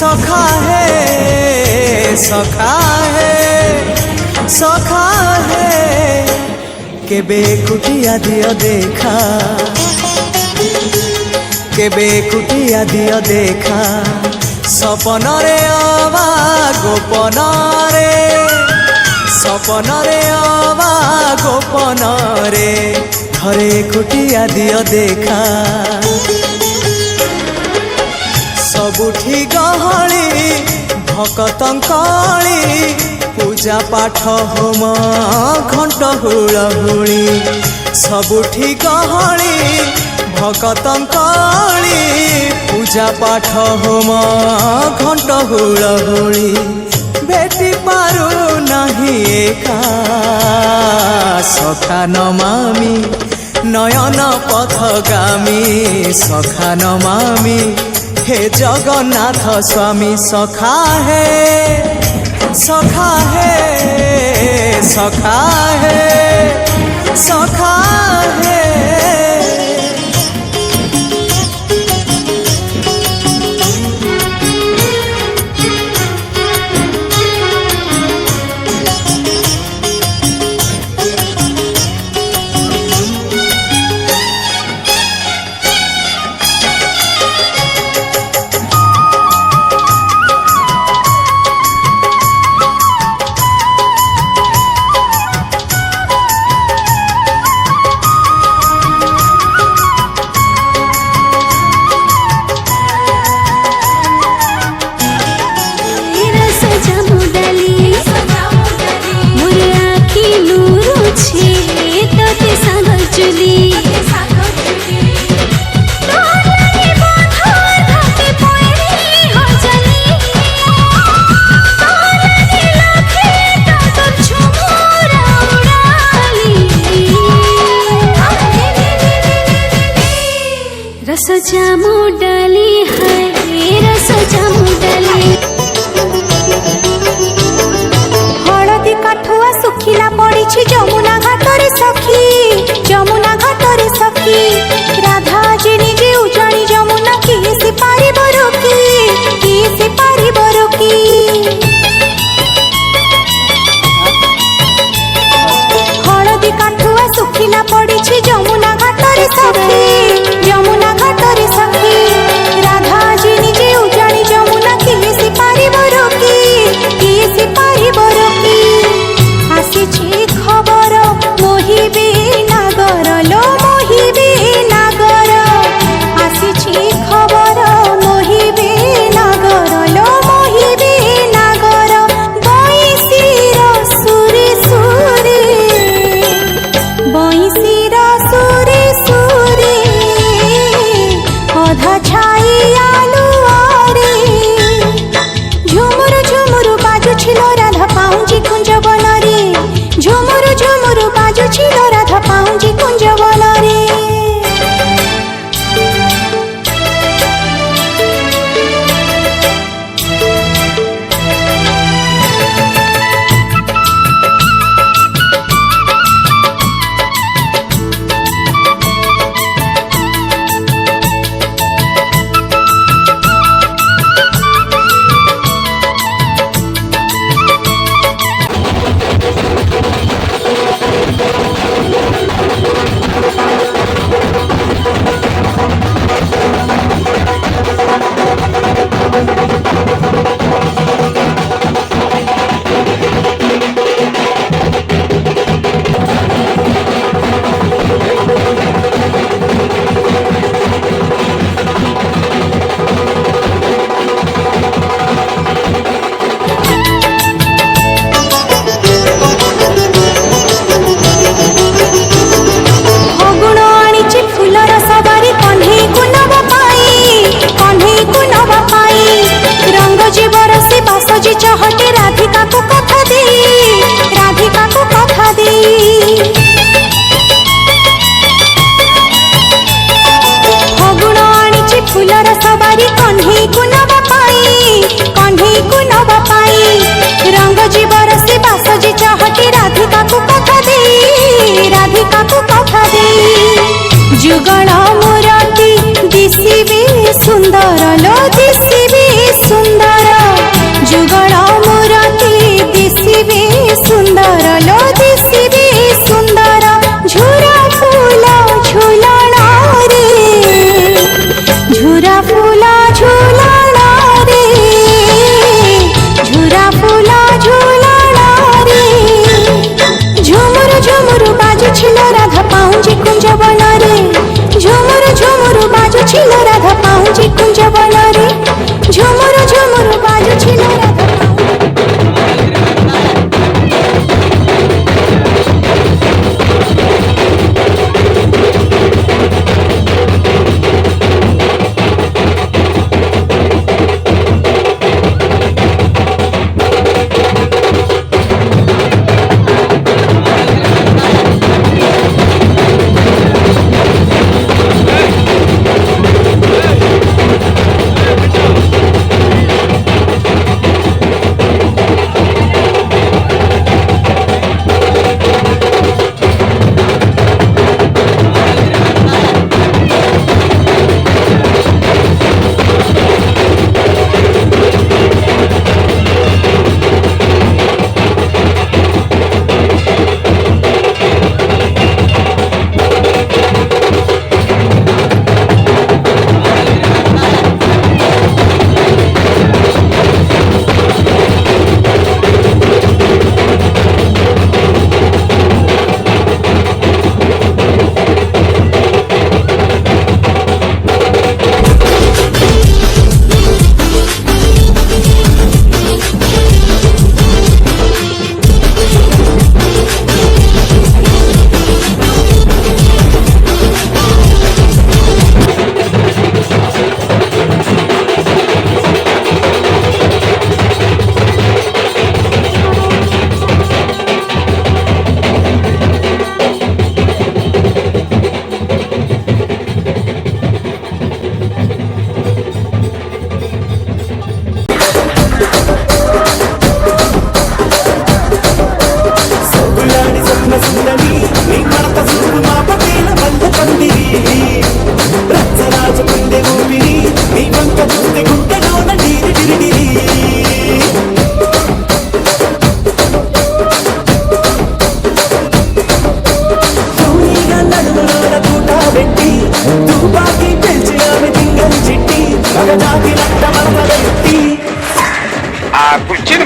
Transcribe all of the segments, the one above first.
सखा है सखा है सखा है केबे कुटिया दियो देखा केबे कुटिया दियो देखा सपन रे अबा गोपन रे सपन रे अबा गोपन रे घरे कुटिया दियो देखा सबुठी गहली भकतंकली पूजा पाठ होम घंट हुलहुली सबुठी गहली भकतंकली पूजा पाठ होम घंट हुलहुली भेटी पारु नहीं एका सखा नमामि नयन पथगामी सखा नमामि हे जगन्नाथ स्वामी सखा है सखा है सखा है सखा है। रस जामु डाली है रस जामु डाली हलदी काठुआ सुखिला पड़ी जमुना घाटरे सखी जमुना घाटरे सखी राधा जी निजे उजाणी जमुना किए से पारिब रोकी किए से पारिब रोकी हलदी काठुआ सुखिला पड़ी जमुना घाटरे सखी जमुना घाटरे सखी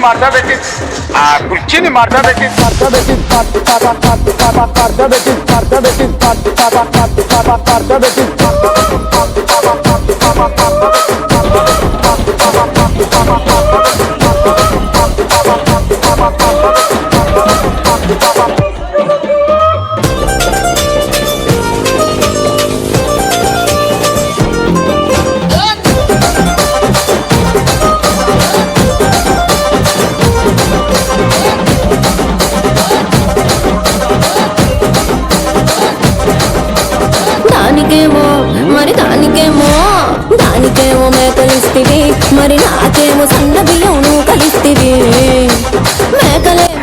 ಮಾಡ್ಸಬೇಕು ಕುರ್ಚಿನಿ ಮಾಡ್ಸಬೇಕು దానికేమో దానికేమో మేకలిస్తివి మరి నాకేమో సన్న బియ్యం కలిస్తివి మేకలేమో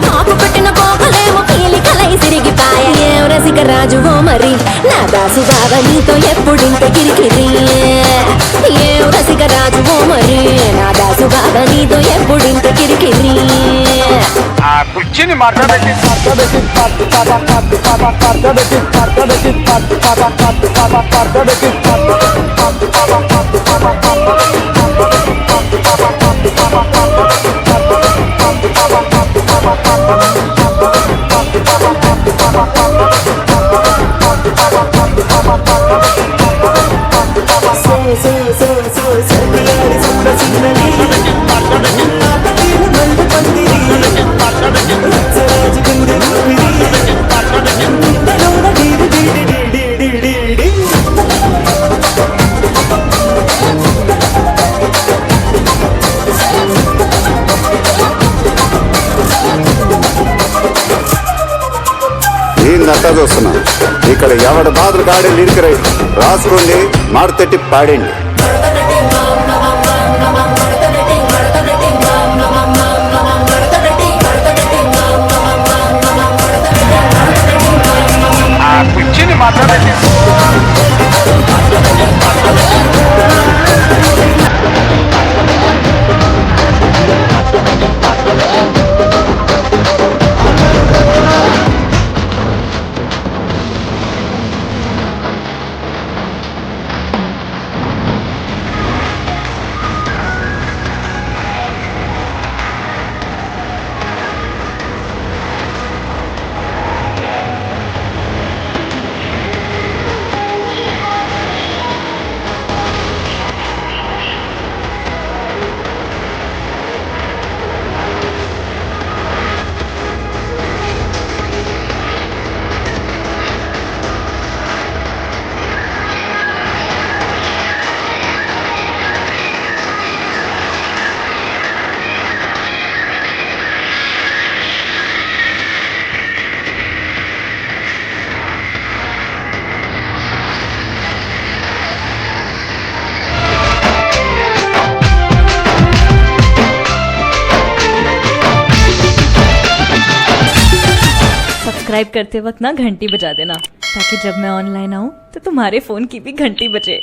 నాకు పెట్టిన పోకలేమో పీలి కలై సిరిగిపాయ ఏం రసిక రాజువో మరి నా దాసు బాగా నీతో ఎప్పుడింత కిరికిరి ఏం రసిక రాజువో మరి నా దాసు బాగా నీతో ఎప్పుడింత కిరికిరి కుర్చిని ಮಾಡ್ಸಬೇಕು నత్తా చూస్తున్నా ఇక్కడ ఎవడ బాధలు కాడే లిరిక్ రైట్ రాసుకోండి మాడతెట్టి పాడండి కుర్చిని ಮಾಡ್ಸಬೇಕು सब्सक्राइब करते वक्त ना घंटी बजा देना ताकि जब मैं ऑनलाइन आऊँ तो तुम्हारे फोन की भी घंटी बजे।